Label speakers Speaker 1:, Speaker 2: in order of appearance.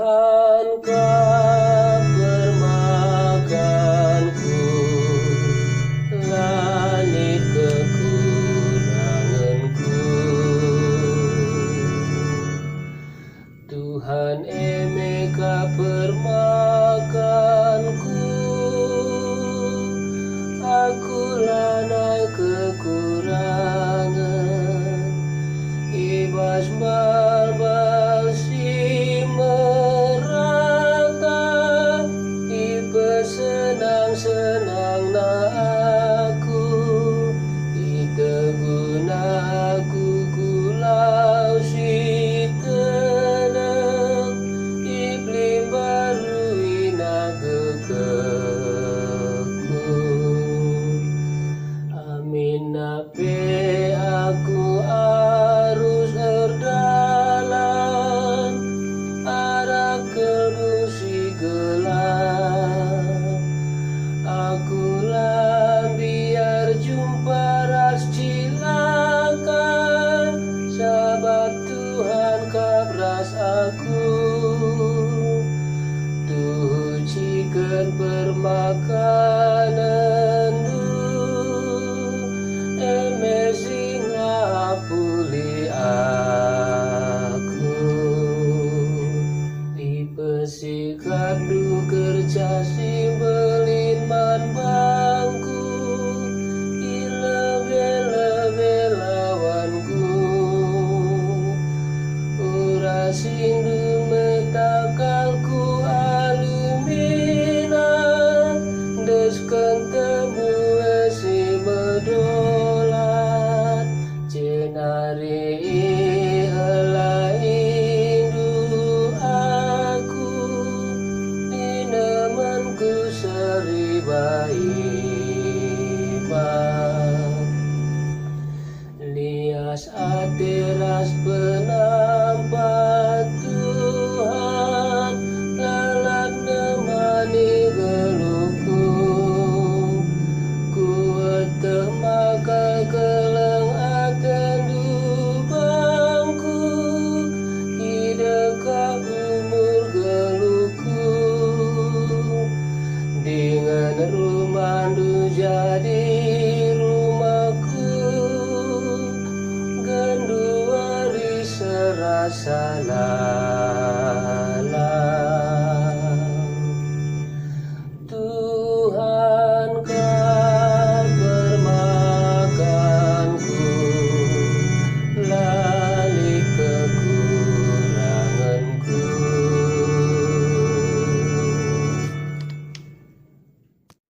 Speaker 1: Tuhan kau permakanku, langit kekuranganku. Tuhan eme kau permakanku, aku lanai kekurangan. Ibas balbal si merata, ipe senang-senang na aku, iteguna aku kulau si tenang, iblim baru ina kekeku. Amin ape aku arus erdalan, arah kelbu si gelap. Aku lan biar jumpa ras cilaka, sahabat Tuhan kabras aku. Tuh ciken permakan